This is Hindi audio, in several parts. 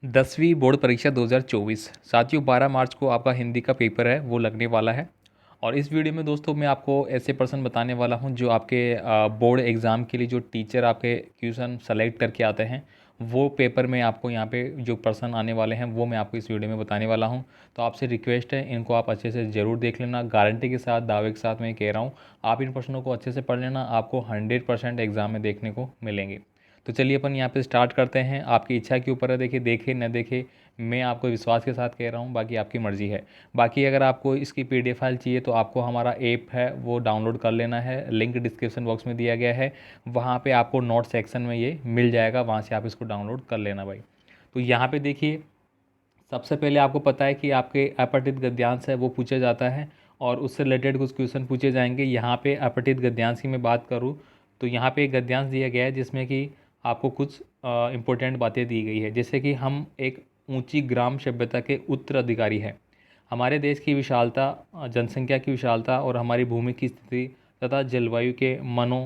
10वीं बोर्ड परीक्षा 2024 साथियों 12 मार्च को आपका हिंदी का पेपर है वो लगने वाला है। और इस वीडियो में दोस्तों मैं आपको ऐसे पर्सन बताने वाला हूं जो आपके बोर्ड एग्ज़ाम के लिए जो टीचर आपके क्वेश्चन सेलेक्ट करके आते हैं वो पेपर में आपको यहाँ पे जो पर्सन आने वाले हैं वो मैं आपको इस वीडियो में बताने वाला हूं। तो आपसे रिक्वेस्ट है इनको आप अच्छे से ज़रूर देख लेना, गारंटी के साथ दावे के साथ मैं कह रहा हूँ। आप इन प्रश्नों को अच्छे से पढ़ लेना, आपको 100% एग्ज़ाम में देखने को मिलेंगे। तो चलिए अपन यहाँ पे स्टार्ट करते हैं। आपकी इच्छा के ऊपर है, देखिए देखे न देखे, मैं आपको विश्वास के साथ कह रहा हूँ, बाकी आपकी मर्ज़ी है। बाकी अगर आपको इसकी पीडीएफ फाइल चाहिए तो आपको हमारा ऐप है वो डाउनलोड कर लेना है, लिंक डिस्क्रिप्शन बॉक्स में दिया गया है। वहाँ पे आपको नोट सेक्शन में ये मिल जाएगा, वहाँ से आप इसको डाउनलोड कर लेना भाई। तो यहाँ पे देखिए, सबसे पहले आपको पता है कि आपके अपठित गद्यांश है वो पूछा जाता है और उससे रिलेटेड कुछ क्वेश्चन पूछे जाएंगे। यहाँ पे अपठित गद्यांश की मैं बात करूँ तो यहाँ पे एक गद्यांश दिया गया है जिसमें कि आपको कुछ इम्पोर्टेंट बातें दी गई है, जैसे कि हम एक ऊंची ग्राम सभ्यता के उत्तराधिकारी हैं। हमारे देश की विशालता, जनसंख्या की विशालता और हमारी भूमि की स्थिति तथा जलवायु के मनो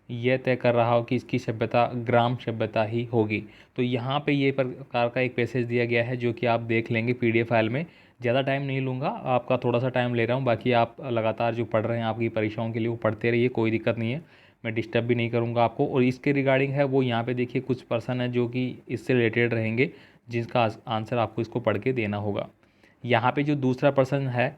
यह तय कर रहा हो कि इसकी सभ्यता ग्राम सभ्यता ही होगी। तो यहाँ पे ये प्रकार का एक पैसेज दिया गया है जो कि आप देख लेंगे पीडीएफ फाइल में। ज़्यादा टाइम नहीं लूँगा, आपका थोड़ा सा टाइम ले रहा हूँ, बाकी आप लगातार जो पढ़ रहे हैं आपकी परीक्षाओं के लिए वो पढ़ते रहिए, कोई दिक्कत नहीं है, मैं डिस्टर्ब भी नहीं करूँगा आपको। और इसके रिगार्डिंग है वो यहाँ पे देखिए कुछ पर्सन है जो कि इससे रिलेटेड रहेंगे, जिसका आंसर आपको इसको पढ़ के देना होगा। यहाँ पे जो दूसरा पर्सन है,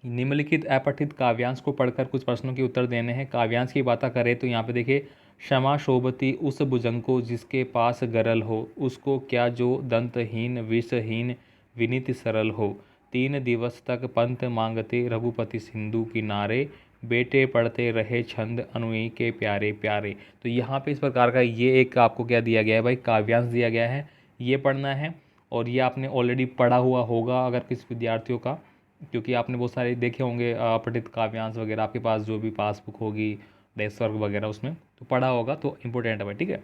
निम्नलिखित अपठित काव्यांश को पढ़कर कुछ प्रश्नों के उत्तर देने हैं। काव्यांश की बात करें तो यहाँ पे देखिए, क्षमा शोभती उस भुजंग को जिसके पास गरल हो, उसको क्या जो दंतहीन विषहीन विनीत सरल हो। 3 दिवस तक पंथ मांगते रघुपति सिंधु किनारे, बेटे पढ़ते रहे छंद अनुई के प्यारे प्यारे। तो यहाँ पे इस प्रकार का ये एक आपको क्या दिया गया है भाई, काव्यांश दिया गया है, ये पढ़ना है। और ये आपने ऑलरेडी पढ़ा हुआ होगा अगर किसी विद्यार्थियों का, क्योंकि आपने बहुत सारे देखे होंगे पठित काव्यांश वगैरह, आपके पास जो भी पासबुक होगी डेस्क वर्क वगैरह उसमें तो पढ़ा होगा, तो इम्पोर्टेंट है भाई, ठीक है।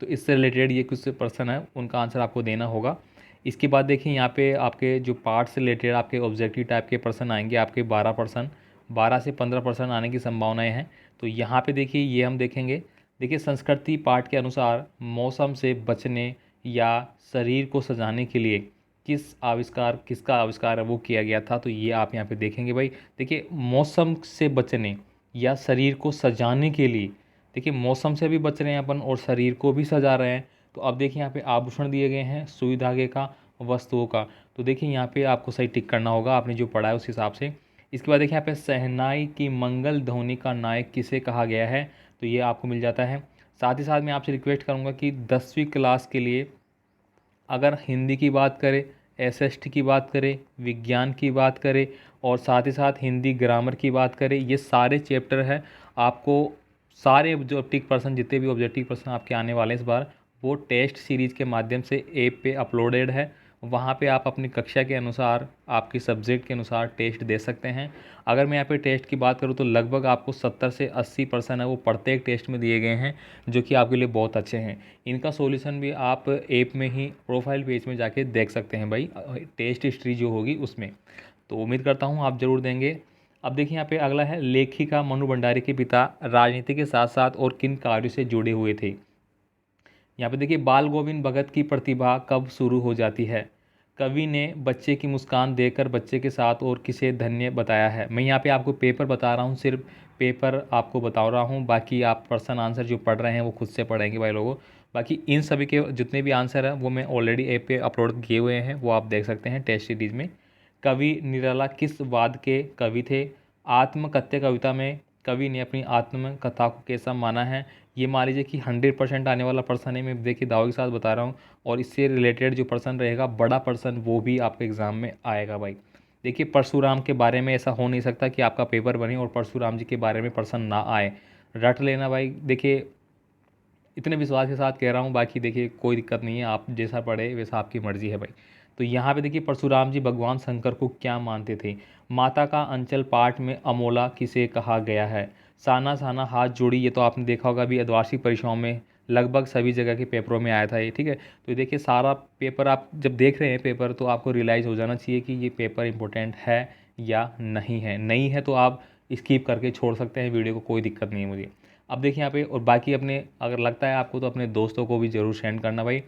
तो इससे रिलेटेड ये कुछ पर्सन है उनका आंसर आपको देना होगा। इसके बाद देखिए यहाँ पे आपके जो पार्ट से रिलेटेड आपके ऑब्जेक्टिव टाइप के पर्सन आएंगे, आपके 12%, 12 से 15% आने की संभावनाएं हैं। तो यहाँ पे देखिए ये हम देखेंगे, देखिए संस्कृति पाठ के अनुसार मौसम से बचने या शरीर को सजाने के लिए किसका आविष्कार है वो किया गया था। तो ये आप यहाँ पे देखेंगे भाई। देखिए मौसम से बचने या शरीर को सजाने के लिए, देखिए मौसम से भी बच रहे हैं अपन और शरीर को भी सजा रहे हैं। तो अब देखिए यहाँ पे आभूषण दिए गए हैं सुई धागे का, वस्तुओं का। तो देखिए यहाँ पे आपको सही टिक करना होगा, आपने जो पढ़ा है उस हिसाब से। इसके बाद देखिए यहाँ पे सहनाई की मंगल ध्वनि का नायक किसे कहा गया है, तो ये आपको मिल जाता है। साथ ही साथ मैं आपसे रिक्वेस्ट करूँगा कि 10वीं क्लास के लिए अगर हिंदी की बात करें, एसएसटी की बात करें, विज्ञान की बात करें और साथ ही साथ हिंदी ग्रामर की बात करें, ये सारे चैप्टर है आपको, सारे ऑब्जेक्टिव पर्सन जितने भी ऑब्जेक्टिव पर्सन आपके आने वाले हैं इस बार, वो टेस्ट सीरीज़ के माध्यम से ऐप पे अपलोडेड है। वहाँ पे आप अपनी कक्षा के अनुसार, आपके सब्जेक्ट के अनुसार टेस्ट दे सकते हैं। अगर मैं यहाँ पे टेस्ट की बात करूँ तो लगभग आपको 70 से 80% है वो प्रत्येक टेस्ट में दिए गए हैं, जो कि आपके लिए बहुत अच्छे हैं। इनका सॉल्यूशन भी आप ऐप में ही प्रोफाइल पेज में जाके देख सकते हैं भाई, टेस्ट हिस्ट्री जो होगी उसमें। तो उम्मीद करता हूँ आप ज़रूर देंगे। अब देखिए यहाँ पे अगला है, लेखिका मनु भंडारी के पिता राजनीति के साथ साथ और किन कार्यों से जुड़े हुए थे। यहाँ पे देखिए, बाल गोविंद भगत की प्रतिभा कब शुरू हो जाती है। कवि ने बच्चे की मुस्कान देकर बच्चे के साथ और किसे धन्य बताया है। मैं यहाँ पे आपको पेपर बता रहा हूँ, सिर्फ पेपर आपको बता रहा हूँ, बाकी आप पर्सन आंसर जो पढ़ रहे हैं वो खुद से पढ़ेंगे भाई लोगों। बाकी इन सभी के जितने भी आंसर हैं वो मैं ऑलरेडी ऐप पे अपलोड किए हुए हैं, वो आप देख सकते हैं टेस्ट सीरीज में। कवि निराला किस वाद के कवि थे। आत्मकथ्य कविता में कवि ने अपनी आत्मकथा को कैसा माना है। ये मान लीजिए कि 100% आने वाला पर्सन है, मैं देखिए दाव के साथ बता रहा हूँ। और इससे रिलेटेड जो पर्सन रहेगा बड़ा पर्सन, वो भी आपके एग्ज़ाम में आएगा भाई। देखिए परशुराम के बारे में ऐसा हो नहीं सकता कि आपका पेपर बने और परशुराम जी के बारे में पर्सन ना आए, रट लेना भाई। देखिए इतने विश्वास के साथ कह रहा हूँ, बाकी देखिए कोई दिक्कत नहीं है, आप जैसा पढ़े वैसा आपकी मर्जी है भाई। तो यहाँ पे देखिए, परशुराम जी भगवान शंकर को क्या मानते थे। माता का अंचल पाठ में अमोला किसे कहा गया है। साना साना हाथ जोड़ी, ये तो आपने देखा होगा अभी वार्षिक परीक्षाओं में लगभग सभी जगह के पेपरों में आया था ये, ठीक है। तो देखिए सारा पेपर आप जब देख रहे हैं पेपर, तो आपको रियलाइज़ हो जाना चाहिए कि ये पेपर इंपॉर्टेंट है या नहीं है। नहीं है तो आप स्किप करके छोड़ सकते हैं वीडियो को, कोई दिक्कत नहीं है मुझे। अब देखिए यहाँ पे, और बाकी अपने अगर लगता है आपको तो अपने दोस्तों को भी ज़रूर सेंड करना भाई।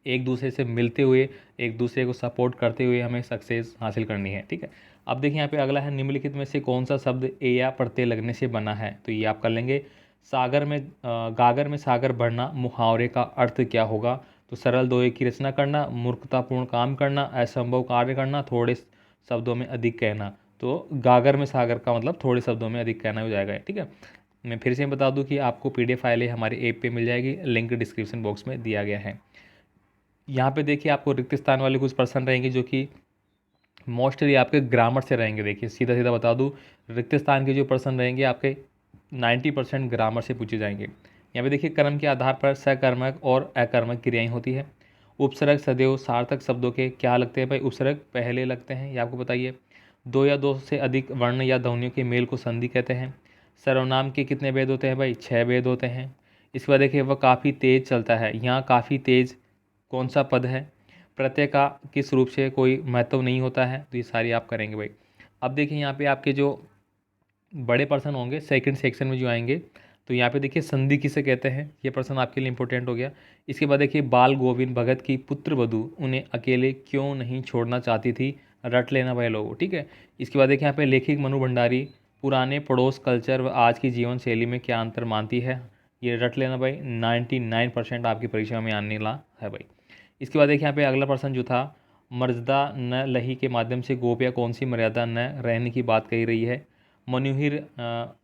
एक दूसरे से मिलते हुए, एक दूसरे को सपोर्ट करते हुए हमें सक्सेस हासिल करनी है। ठीक है, अब देखिए यहाँ पे अगला है, निम्नलिखित में से कौन सा शब्द ए या प्रत्यय लगने से बना है? तो ये आप कर लेंगे। सागर में गागर में सागर बढ़ना, मुहावरे का अर्थ क्या होगा? तो सरल दोहे की रचना करना, मूर्खतापूर्ण काम करना, असंभव कार्य करना, थोड़े शब्दों में अधिक कहना। तो गागर में सागर का मतलब थोड़े शब्दों में अधिक कहना हो जाएगा। ठीक है, मैं फिर से बता दूं कि आपको PDF फाइलें हमारे ऐप पे मिल जाएगी, लिंक डिस्क्रिप्शन बॉक्स में दिया गया है। यहाँ पे देखिए आपको रिक्त स्थान वाले कुछ प्रश्न रहेंगे जो कि मोस्टली आपके ग्रामर से रहेंगे। देखिए सीधा सीधा बता दूँ, रिक्त स्थान के जो प्रश्न रहेंगे आपके 90% ग्रामर से पूछे जाएंगे। यहाँ पे देखिए कर्म के आधार पर सकर्मक और अकर्मक क्रियाएं होती है। उपसर्ग सदैव सार्थक शब्दों के क्या लगते हैं भाई? उपसर्ग पहले लगते हैं, ये आपको बताइए। दो या दो से अधिक वर्ण या ध्वनियों के मेल को संधि कहते हैं। सर्वनाम के कितने भेद होते हैं भाई? 6 भेद होते हैं। इसके बाद देखिए वह काफ़ी तेज चलता है, यहाँ काफ़ी तेज कौन सा पद है? प्रत्यय का किस रूप से कोई महत्व नहीं होता है? तो ये सारी आप करेंगे भाई। अब देखिए यहाँ पे आपके जो बड़े पर्सन होंगे सेकंड सेक्शन में जो आएंगे, तो यहाँ पे देखिए संधि किसे कहते हैं, ये पर्सन आपके लिए इंपॉर्टेंट हो गया। इसके बाद देखिए बाल गोविंद भगत की पुत्र वधू उन्हें अकेले क्यों नहीं छोड़ना चाहती थी? रट लेना भाई लोगों। ठीक है, इसके बाद देखिए यहाँ पे लेखक मनु भंडारी पुराने पड़ोस कल्चर व आज की जीवन शैली में क्या अंतर मानती है? ये रट लेना भाई, 99% आपकी परीक्षा में आने वाला है भाई। इसके बाद देखिए यहाँ पे अगला पर्सन जो था, मर्यादा न लही के माध्यम से गोपियाँ कौन सी मर्यादा न रहने की बात कही रही है? मनुहिर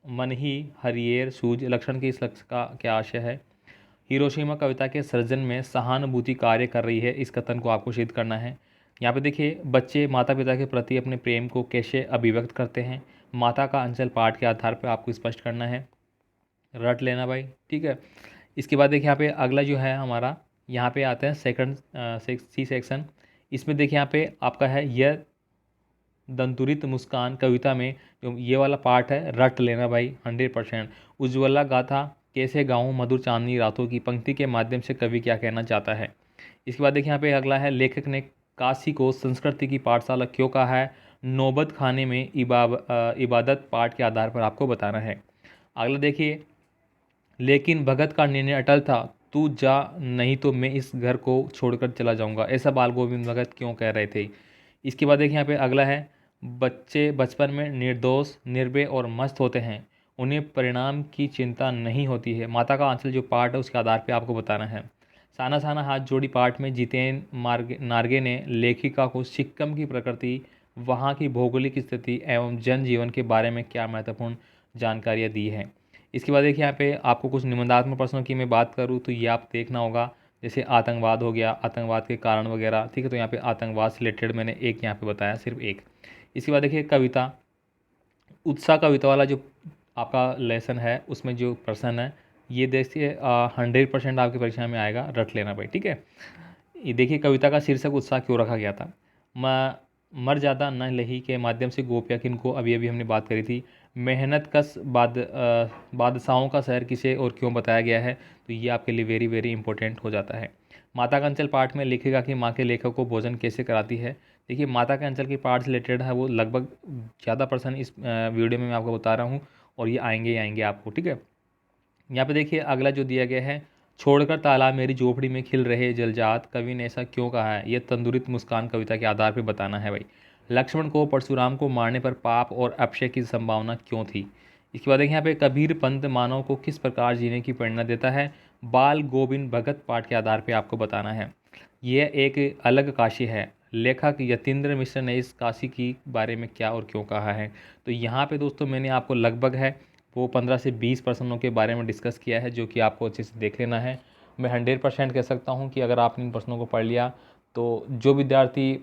मन ही हरियर सूझ लक्षण के इस लक्ष्य का क्या आशय है? हिरोशिमा कविता के सृजन में सहानुभूति कार्य कर रही है, इस कथन को आपको सिद्ध करना है। यहाँ पे देखिए बच्चे माता पिता के प्रति अपने प्रेम को कैसे अभिव्यक्त करते हैं? माता का अंचल पाठ के आधार पर आपको स्पष्ट करना है, रट लेना भाई। ठीक है, इसके बाद देखिए यहाँ पे अगला जो है हमारा, यहाँ पे आते हैं सेकंड सी सेक्शन। इसमें देखिए यहाँ पे आपका है यह दंतुरित मुस्कान कविता में जो ये वाला पार्ट है, रट लेना भाई 100%। उज्ज्वला गाथा कैसे गाऊं मधुर चांदनी रातों की पंक्ति के माध्यम से कवि क्या कहना चाहता है? इसके बाद देखिए यहाँ पे अगला है, लेखक ने काशी को संस्कृति की पाठशाला क्यों कहा है? नौबत खाने में इबादत पाठ के आधार पर आपको बताना है। अगला देखिए, लेकिन भगत का निर्णय अटल था, तू जा नहीं तो मैं इस घर को छोड़कर चला जाऊंगा, ऐसा बाल गोविंद भगत क्यों कह रहे थे? इसके बाद देखिए यहाँ पे अगला है, बच्चे बचपन में निर्दोष निर्भय और मस्त होते हैं, उन्हें परिणाम की चिंता नहीं होती है। माता का आंचल जो पाठ है उसके आधार पे आपको बताना है। साना साना हाथ जोड़ी पाठ में जितेंद्र नार्गे ने लेखिका को सिक्किम की प्रकृति, वहाँ की भौगोलिक स्थिति एवं जनजीवन के बारे में क्या महत्वपूर्ण जानकारियाँ दी हैं। इसके बाद देखिए यहाँ पे आपको कुछ निबंधात्मक प्रश्नों की मैं बात करूँ तो ये आप देखना होगा, जैसे आतंकवाद हो गया, आतंकवाद के कारण वगैरह। ठीक है, तो यहाँ पे आतंकवाद से रिलेटेड मैंने एक यहाँ पे बताया, सिर्फ एक। इसके बाद देखिए कविता, उत्साह कविता वाला जो आपका लेसन है उसमें जो प्रश्न है ये देखिए 100% आपकी परीक्षा में आएगा, रट लेना भाई। ठीक है, ये देखिए कविता का शीर्षक उत्साह क्यों रखा गया था? मर्यादा न लही के माध्यम से गोपियाँ किनको, अभी अभी हमने बात करी थी। मेहनत कश बादशाहों का शहर किसे और क्यों बताया गया है? तो ये आपके लिए वेरी वेरी इंपॉर्टेंट हो जाता है। माता का अंचल पाठ में लेखिका की माँ के लेखक को भोजन कैसे कराती है? देखिए माता के अंचल की पाठ से रिलेटेड है वो, लगभग ज़्यादा पर्सन इस वीडियो में मैं आपको बता रहा हूँ और ये आएंगे ही आएंगे आपको। ठीक है, यहाँ पे देखिए अगला जो दिया गया है, छोड़कर तालाब मेरी झोपड़ी में खिल रहे जलजात, कवि ने ऐसा क्यों कहा है? यह तंदुरित मुस्कान कविता के आधार पर बताना है भाई। लक्ष्मण को परशुराम को मारने पर पाप और अपशय की संभावना क्यों थी? इसके बाद देखिए यहाँ पे कबीर पंथ मानव को किस प्रकार जीने की प्रेरणा देता है? बाल गोविंद भगत पाठ के आधार पर आपको बताना है। यह एक अलग काशी है, लेखक यतीन्द्र मिश्र ने इस काशी की बारे में क्या और क्यों कहा है? तो यहाँ पे दोस्तों मैंने आपको लगभग है वो 15 से 20 प्रश्नों के बारे में डिस्कस किया है, जो कि आपको अच्छे से देख लेना है। मैं 100% कह सकता हूँ कि अगर आपने इन प्रश्नों को पढ़ लिया तो जो विद्यार्थी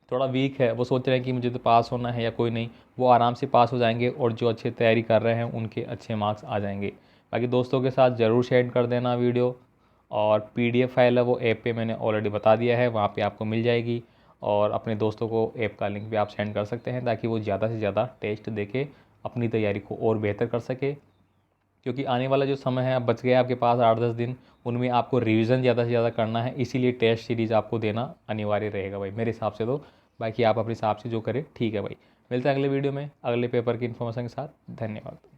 थोड़ा वीक है, वो सोच रहे हैं कि मुझे तो पास होना है या कोई नहीं, वो आराम से पास हो जाएंगे और जो अच्छे तैयारी कर रहे हैं उनके अच्छे मार्क्स आ जाएंगे। बाकी दोस्तों के साथ ज़रूर शेयर कर देना वीडियो, और PDF फाइल है वो ऐप पे मैंने ऑलरेडी बता दिया है, वहाँ पे आपको मिल जाएगी। और अपने दोस्तों को ऐप का लिंक भी आप सेंड कर सकते हैं ताकि वो ज़्यादा से ज़्यादा टेस्ट देके अपनी तैयारी को और बेहतर कर सके, क्योंकि आने वाला जो समय है अब बच गया आपके पास 8-10 दिन, उनमें आपको रिवीजन ज़्यादा से ज़्यादा करना है, इसीलिए टेस्ट सीरीज़ आपको देना अनिवार्य रहेगा भाई मेरे हिसाब से तो। बाकी आप अपने हिसाब से जो करें ठीक है भाई। मिलते हैं अगले वीडियो में अगले पेपर की इन्फॉर्मेशन के साथ। धन्यवाद।